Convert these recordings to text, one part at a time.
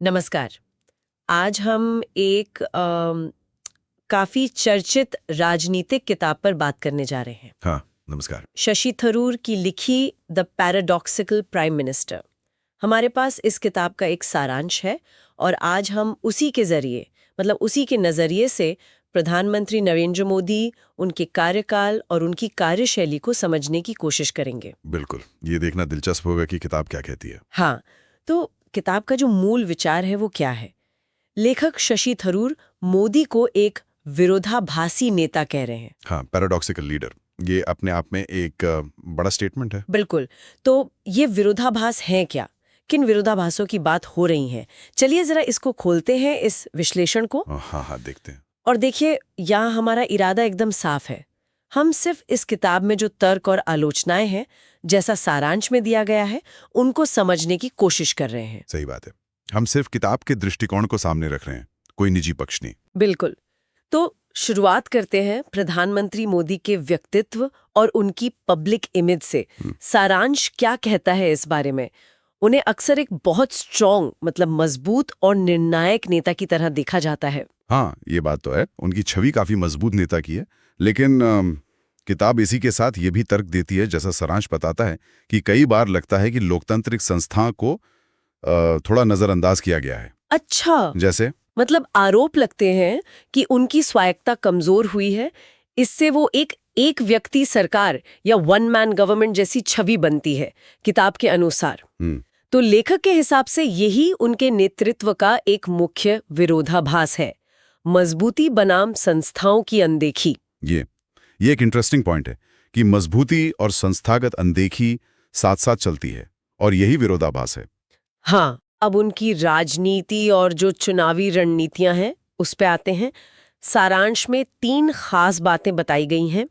नमस्कार। आज हम एक काफी चर्चित राजनीतिक किताब पर बात करने जा रहे हैं। हाँ, नमस्कार। शशि थरूर की लिखी द पैराडॉक्सिकल प्राइम मिनिस्टर। हमारे पास इस किताब का एक सारांश है और आज हम उसी के जरिए उसी के नजरिए से प्रधानमंत्री नरेंद्र मोदी, उनके कार्यकाल और उनकी कार्यशैली को समझने की कोशिश करेंगे। बिल्कुल, ये देखना दिलचस्प होगा कि किताब क्या कहती है। हाँ, तो किताब का जो मूल विचार है वो क्या है? लेखक शशि थरूर मोदी को एक विरोधाभासी नेता कह रहे हैं। हाँ, पैराडॉक्सिकल लीडर, ये अपने आप में एक बड़ा स्टेटमेंट है। बिल्कुल। तो ये विरोधाभास हैं क्या? किन विरोधाभासों की बात हो रही है? चलिए जरा इसको खोलते हैं, इस विश्लेषण को। हाँ हाँ, देखते हैं। और देखिए, यहाँ हमारा इरादा एकदम साफ है। हम सिर्फ इस किताब में जो तर्क और आलोचनाएं हैं, जैसा सारांश में दिया गया है, उनको समझने की कोशिश कर रहे हैं। सही बात है। हम सिर्फ किताब के दृष्टिकोण को सामने रख रहे हैं, कोई निजी पक्ष नहीं। बिल्कुल। तो शुरुआत करते हैं प्रधानमंत्री मोदी के व्यक्तित्व और उनकी पब्लिक इमेज से। सारांश क्या कहता है इस बारे में? उन्हें अक्सर एक बहुत स्ट्रॉन्ग मजबूत और निर्णायक नेता की तरह देखा जाता है। हाँ, ये बात तो है। उनकी छवि काफी मजबूत नेता की है, लेकिन किताब इसी के साथ ये भी तर्क देती है, जैसा सारांश बताता है, कि कई बार लगता है कि लोकतांत्रिक संस्था को थोड़ा नजरअंदाज किया गया है। अच्छा, जैसे आरोप लगते हैं कि उनकी स्वायत्ता कमजोर हुई है। इससे वो एक व्यक्ति सरकार या वन मैन गवर्नमेंट जैसी छवि बनती है, किताब के अनुसार। तो लेखक के हिसाब से यही उनके नेतृत्व का एक मुख्य विरोधाभास है, मजबूती बनाम संस्थाओं की अनदेखी। ये एक इंटरेस्टिंग पॉइंट है कि मजबूती और संस्थागत अनदेखी साथ साथ चलती है, और यही विरोधाभास है। हाँ, अब उनकी राजनीति और जो चुनावी रणनीतियां हैं उस पे आते हैं। सारांश में 3 खास बातें बताई गई हैं: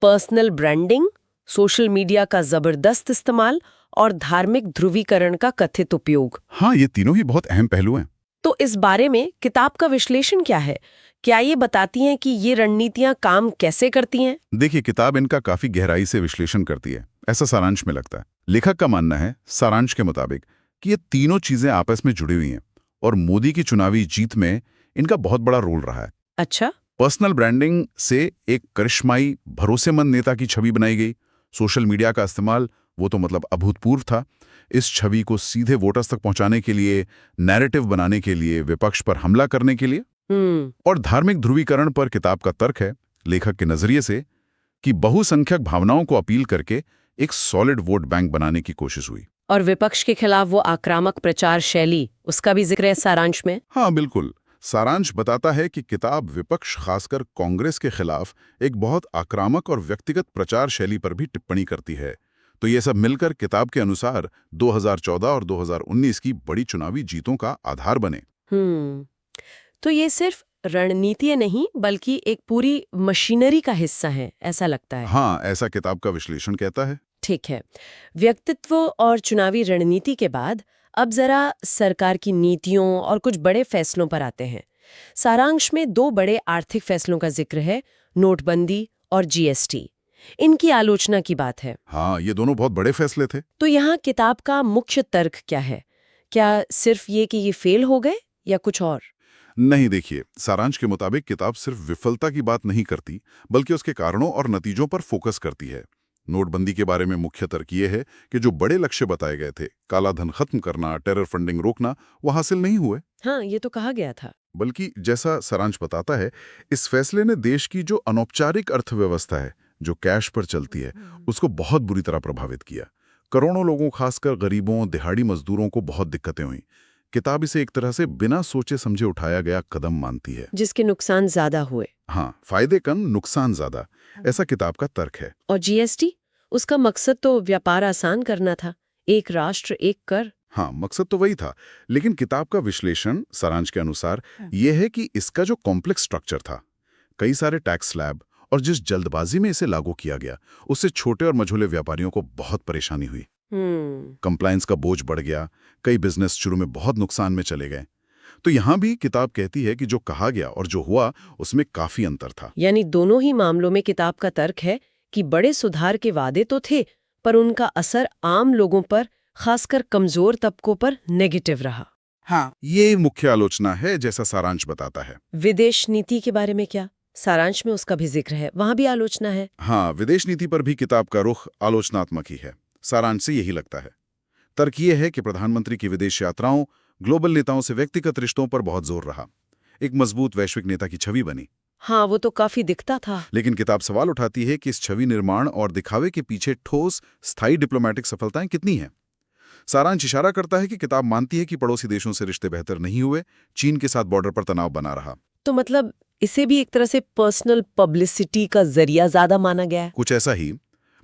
पर्सनल ब्रांडिंग, सोशल मीडिया का जबरदस्त इस्तेमाल और धार्मिक ध्रुवीकरण का कथित उपयोग। हाँ, ये तीनों ही बहुत अहम पहलू हैं। तो इस बारे में किताब का विश्लेषण क्या है? क्या ये बताती हैं कि ये रणनीतियां काम कैसे करती हैं? देखिए, किताब इनका काफी गहराई से विश्लेषण करती है, ऐसा सारांश में लगता है। लेखक का मानना है, सारांश के मुताबिक, कि ये तीनों चीजें आपस में जुड़ी हुई हैं और मोदी की चुनावी जीत में इनका बहुत बड़ा रोल रहा है। अच्छा। पर्सनल ब्रांडिंग से एक करिश्माई, भरोसेमंद नेता की छवि बनाई गई। सोशल मीडिया का इस्तेमाल, वो तो अभूतपूर्व था। इस छवि को सीधे वोटर्स तक पहुंचाने के लिए, नैरेटिव बनाने के लिए, विपक्ष पर हमला करने के लिए। और धार्मिक ध्रुवीकरण पर किताब का तर्क है, लेखक के नजरिए से, कि बहुसंख्यक भावनाओं को अपील करके एक सॉलिड वोट बैंक बनाने की कोशिश हुई। और विपक्ष के खिलाफ वो आक्रामक प्रचार शैली, उसका भी जिक्र है सारांश में। हाँ, बिल्कुल। सारांश बताता है कि किताब विपक्ष, खासकर कांग्रेस के खिलाफ एक बहुत आक्रामक और व्यक्तिगत प्रचार शैली पर भी टिप्पणी करती है। तो ये सब मिलकर किताब के अनुसार 2014 और 2019 की बड़ी चुनावी जीतों का आधार बने। तो ये सिर्फ रणनीति नहीं, बल्कि एक पूरी मशीनरी का हिस्सा है, ऐसा लगता है। हाँ, ऐसा किताब का विश्लेषण कहता है। ठीक है। व्यक्तित्व और चुनावी रणनीति के बाद अब जरा सरकार की नीतियों और कुछ बड़े फैसलों पर आते हैं। सारांश में 2 बड़े आर्थिक फैसलों का जिक्र है, नोटबंदी और जीएसटी। इनकी आलोचना की बात है। हाँ, ये दोनों बहुत बड़े फैसले थे। तो यहाँ किताब का मुख्य तर्क क्या है? क्या सिर्फ ये कि ये फेल हो गए या कुछ और? नहीं, देखिए, सारांश के मुताबिक किताब सिर्फ विफलता की बात नहीं करती, बल्कि उसके कारणों और नतीजों पर फोकस करती है। नोटबंदी के बारे में मुख्य तर्क ये है कि जो बड़े लक्ष्य बताए गए थे, काला धन खत्म करना, टेरर फंडिंग रोकना, वो हासिल नहीं हुए। हाँ, ये तो कहा गया था। बल्कि जैसा सारांश बताता है, इस फैसले ने देश की जो अनौपचारिक अर्थव्यवस्था है, जो कैश पर चलती है, उसको बहुत बुरी तरह प्रभावित किया। करोड़ों लोगों, खासकर गरीबों, दिहाड़ी मजदूरों को बहुत दिक्कतें हुई। किताब इसे एक तरह से बिना सोचे समझे उठाया गया कदम मानती है, जिसके नुकसान ज्यादा हुए। हाँ, फायदे कम, नुकसान ज्यादा, ऐसा किताब का तर्क है। और जीएसटी, उसका मकसद तो व्यापार आसान करना था, एक राष्ट्र एक कर। हाँ, मकसद तो वही था, लेकिन किताब का विश्लेषण सारांश के अनुसार यह है कि इसका जो कॉम्प्लेक्स स्ट्रक्चर था, कई सारे टैक्स स्लैब, और जिस जल्दबाजी में इसे लागू किया गया, उससे छोटे और मझोले व्यापारियों को बहुत परेशानी हुई। कंप्लायंस का बोझ बढ़ गया, कई बिजनेस शुरू में बहुत नुकसान में चले गए। तो यहाँ भी किताब कहती है कि जो कहा गया और जो हुआ, उसमें काफी अंतर था। यानी दोनों ही मामलों में किताब का तर्क है कि बड़े सुधार के वादे तो थे, पर उनका असर आम लोगों पर, खासकर कमजोर तबकों पर नेगेटिव रहा। हाँ, ये मुख्य आलोचना है, जैसा सारांश बताता है। विदेश नीति के बारे में क्या? सारांश में उसका भी जिक्र है, वहां भी आलोचना है। हाँ, विदेश नीति पर भी किताब का रुख आलोचनात्मक ही है। सारांश से यही लगता है। तर्क ये है कि प्रधानमंत्री की विदेश यात्राओं ग्लोबल नेताओं से व्यक्तिगत रिश्तों पर बहुत जोर रहा। एक मजबूत वैश्विक नेता की छवि बनी। हाँ, वो तो काफी दिखता था। लेकिन किताब सवाल उठाती है कि इस छवि निर्माण और दिखावे के पीछे ठोस, स्थायी डिप्लोमेटिक सफलताएं कितनी हैं। सारांश इशारा करता है कि किताब मानती है कि पड़ोसी देशों से रिश्ते बेहतर नहीं हुए, चीन के साथ बॉर्डर पर तनाव बना रहा। तो मतलब इसे भी एक तरह से पर्सनल पब्लिसिटी का जरिया ज्यादा माना गया है। कुछ ऐसा ही,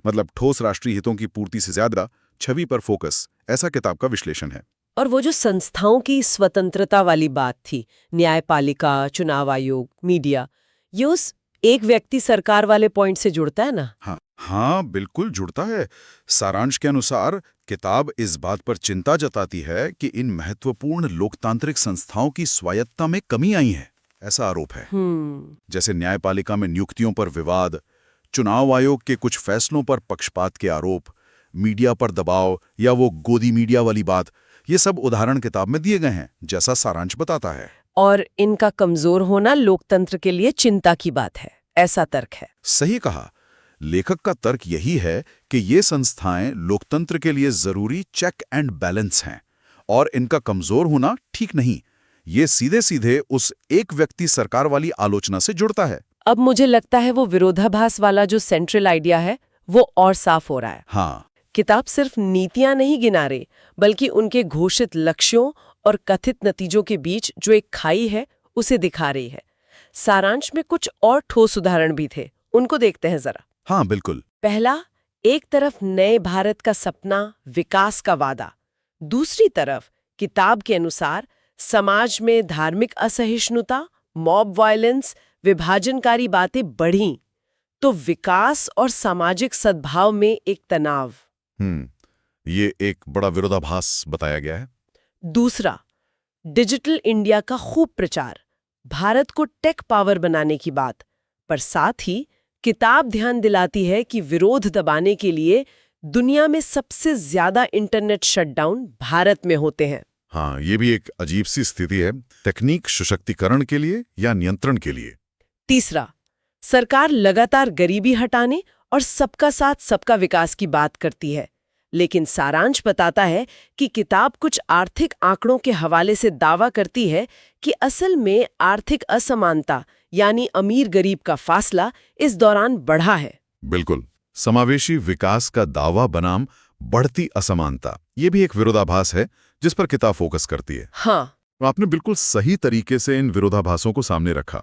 मतलब ठोस राष्ट्रीय हितों की पूर्ति से ज्यादा छवि पर फोकस, ऐसा किताब का विश्लेषण है। और वो जो संस्थाओं की स्वतंत्रता वाली बात थी, न्यायपालिका, चुनाव आयोग, मीडिया, ये उस एक व्यक्ति सरकार वाले पॉइंट से जुड़ता है ना? हाँ, बिल्कुल जुड़ता है। सारांश के अनुसार किताब इस बात पर चिंता जताती है कि इन महत्वपूर्ण लोकतांत्रिक संस्थाओं की स्वायत्तता में कमी आई है, ऐसा आरोप है। जैसे न्यायपालिका में नियुक्तियों पर विवाद, चुनाव आयोग के कुछ फैसलों पर पक्षपात के आरोप, मीडिया पर दबाव या वो गोदी मीडिया वाली बात, ये सब उदाहरण किताब में दिए गए हैं, जैसा सारांश बताता है। और इनका कमजोर होना लोकतंत्र के लिए चिंता की बात है, ऐसा तर्क है। सही कहा। लेखक का तर्क यही है कि ये संस्थाएं लोकतंत्र के लिए जरूरी चेक एंड बैलेंस हैं और इनका कमजोर होना ठीक नहीं। ये सीधे सीधे उस एक व्यक्ति सरकार वाली आलोचना से जुड़ता है। अब मुझे लगता है वो विरोधाभास वाला जो सेंट्रल आइडिया है वो और साफ हो रहा है। हाँ, किताब सिर्फ नीतियां नहीं गिना रही, बल्कि उनके घोषित लक्ष्यों और कथित नतीजों के बीच जो एक खाई है उसे दिखा रही है। सारांश में कुछ और ठोस उदाहरण भी थे, उनको देखते हैं जरा। हाँ, बिल्कुल। पहला, एक तरफ नए भारत का सपना, विकास का वादा, दूसरी तरफ किताब के अनुसार समाज में धार्मिक असहिष्णुता, मॉब वायलेंस, विभाजनकारी बातें बढ़ी, तो विकास और सामाजिक सद्भाव में एक तनाव। ये एक बड़ा विरोधाभास बताया गया है। दूसरा, डिजिटल इंडिया का खूब प्रचार, भारत को टेक पावर बनाने की बात, पर साथ ही किताब ध्यान दिलाती है कि विरोध दबाने के लिए दुनिया में सबसे ज्यादा इंटरनेट शटडाउन भारत में होते हैं। हाँ, ये भी एक अजीब सी स्थिति है, तकनीक सशक्तिकरण के लिए या नियंत्रण के लिए। तीसरा, सरकार लगातार गरीबी हटाने और सबका साथ सबका विकास की बात करती है, लेकिन सारांश बताता है कि किताब कुछ आर्थिक आंकड़ों के हवाले से दावा करती है कि असल में आर्थिक असमानता यानी अमीर गरीब का फासला इस दौरान बढ़ा है। बिल्कुल, समावेशी विकास का दावा बनाम बढ़ती असमानता, ये भी एक विरोधाभास है जिस पर किताब फोकस करती है। हाँ, आपने बिल्कुल सही तरीके से इन विरोधाभासों को सामने रखा।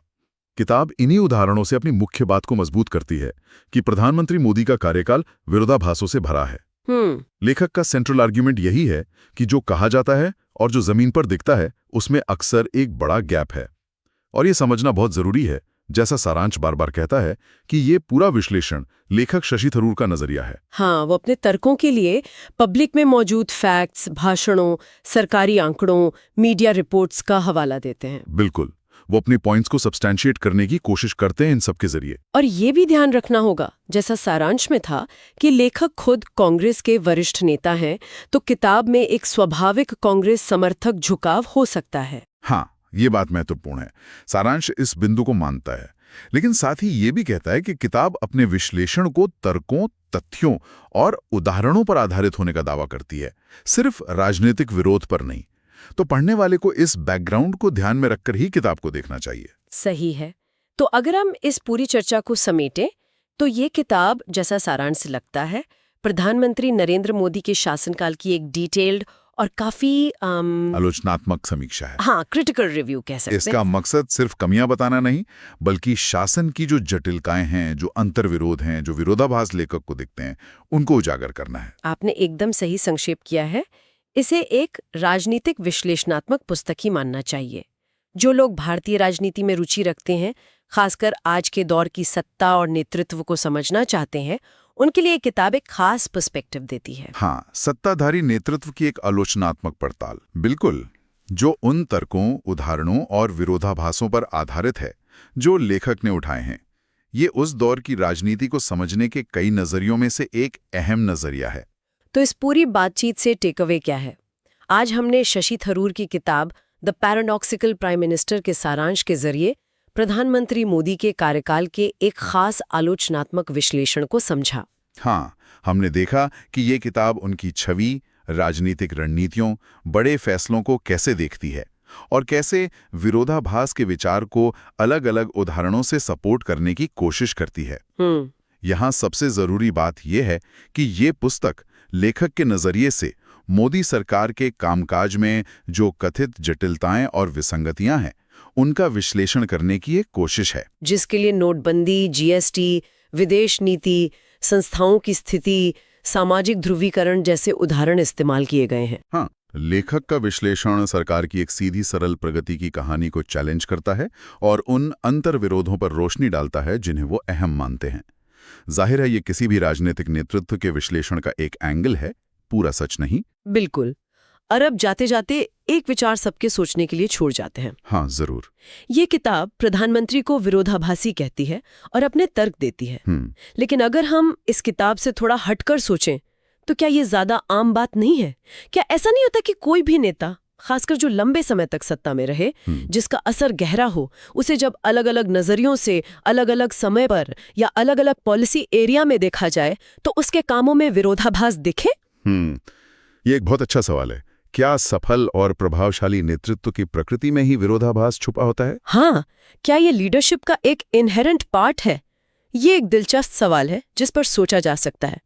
किताब इन्हीं उदाहरणों से अपनी मुख्य बात को मजबूत करती है कि प्रधानमंत्री मोदी का कार्यकाल विरोधाभासों से भरा है। लेखक का सेंट्रल आर्ग्यूमेंट यही है कि जो कहा जाता है और जो जमीन पर दिखता है उसमें अक्सर एक बड़ा गैप है, और ये समझना बहुत जरूरी है। जैसा सारांश बार बार कहता है कि ये पूरा विश्लेषण लेखक शशि थरूर का नजरिया है। हाँ, वो अपने तर्कों के लिए पब्लिक में मौजूद फैक्ट्स, भाषणों, सरकारी आंकड़ों, मीडिया रिपोर्ट्स का हवाला देते हैं। बिल्कुल, वो अपने पॉइंट्स को सब्सटैंशिएट करने की कोशिश करते हैं इन सब के जरिए। और ये भी ध्यान रखना होगा, जैसा सारांश में था, कि लेखक खुद कांग्रेस के वरिष्ठ नेता हैं, तो किताब में एक स्वाभाविक कांग्रेस समर्थक झुकाव हो सकता है। हाँ, ये बात महत्वपूर्ण है। सारांश इस बिंदु को मानता है, लेकिन साथ ही ये भी कहता है कि किताब अपने विश्लेषण को तर्कों, तथ्यों और उदाहरणों पर आधारित होने का दावा करती है, सिर्फ राजनीतिक विरोध पर नहीं। तो पढ़ने वाले को इस बैकग्राउंड को ध्यान में रखकर ही किताब को देखना चाहिए। सही है। तो अगर हम इस पूरी चर्चा को समेटें, तो ये किताब, जैसा सारांश से लगता है, प्रधानमंत्री नरेंद्र मोदी के शासनकाल की एक डिटेल्ड और काफी आलोचनात्मक समीक्षा है। हाँ, क्रिटिकल रिव्यू कह सकते हैं। इसका मकसद सिर्फ कमियां बताना नहीं, बल्कि शासन की जो जटिलताएं हैं, जो अंतर्विरोध हैं, जो विरोधाभास लेखक को दिखते हैं, उनको उजागर करना है। आपने एकदम सही संक्षेप किया है। इसे एक राजनीतिक विश्लेषणात्मक पुस्तक ही मानना चाहिए। जो लोग भारतीय राजनीति में रुचि रखते हैं, खासकर आज के दौर की सत्ता और नेतृत्व को समझना चाहते हैं, उनके लिए किताब एक खास पर्सपेक्टिव देती है। हाँ, सत्ताधारी नेतृत्व की एक आलोचनात्मक पड़ताल, बिल्कुल, जो उन तर्कों, उदाहरणों और विरोधाभासों पर आधारित है जो लेखक ने उठाए हैं। ये उस दौर की राजनीति को समझने के कई नजरियों में से एक अहम नजरिया है। तो इस पूरी बातचीत से टेकअवे क्या है? आज हमने शशि थरूर की किताब द पैराडॉक्सिकल प्राइम मिनिस्टर के सारांश के जरिए प्रधानमंत्री मोदी के कार्यकाल के एक खास आलोचनात्मक विश्लेषण को समझा। हाँ, हमने देखा कि ये किताब उनकी छवि, राजनीतिक रणनीतियों, बड़े फैसलों को कैसे देखती है और कैसे विरोधाभास के विचार को अलग-अलग उदाहरणों से सपोर्ट करने की कोशिश करती है। यहाँ सबसे जरूरी बात यह है कि ये पुस्तक लेखक के नजरिए से मोदी सरकार के कामकाज में जो कथित जटिलताएं और विसंगतियां हैं, उनका विश्लेषण करने की एक कोशिश है, जिसके लिए नोटबंदी, जीएसटी, विदेश नीति, संस्थाओं की स्थिति, सामाजिक ध्रुवीकरण जैसे उदाहरण इस्तेमाल किए गए हैं। हाँ, लेखक का विश्लेषण सरकार की एक सीधी सरल प्रगति की कहानी को चैलेंज करता है और उन अंतर्विरोधों पर रोशनी डालता है जिन्हें वो अहम मानते हैं। जाहिर है ये किसी भी राजनीतिक नेतृत्व के विश्लेषण का एक एंगल है, पूरा सच नहीं। बिल्कुल। और अब जाते जाते एक विचार सबके सोचने के लिए छोड़ जाते हैं। हाँ, जरूर। ये किताब प्रधानमंत्री को विरोधाभासी कहती है और अपने तर्क देती है। लेकिन अगर हम इस किताब से थोड़ा हटकर सोचें तो क्या ये ज्यादा आम बात नहीं है? क्या ऐसा नहीं होता कि कोई भी नेता, खासकर जो लंबे समय तक सत्ता में रहे, जिसका असर गहरा हो, उसे जब अलग अलग नजरियों से, अलग अलग समय पर या अलग अलग पॉलिसी एरिया में देखा जाए तो उसके कामों में विरोधाभास दिखे? ये एक बहुत अच्छा सवाल है। क्या सफल और प्रभावशाली नेतृत्व की प्रकृति में ही विरोधाभास छुपा होता है? हाँ, क्या ये लीडरशिप का एक इनहेरेंट पार्ट है? ये एक दिलचस्प सवाल है जिस पर सोचा जा सकता है।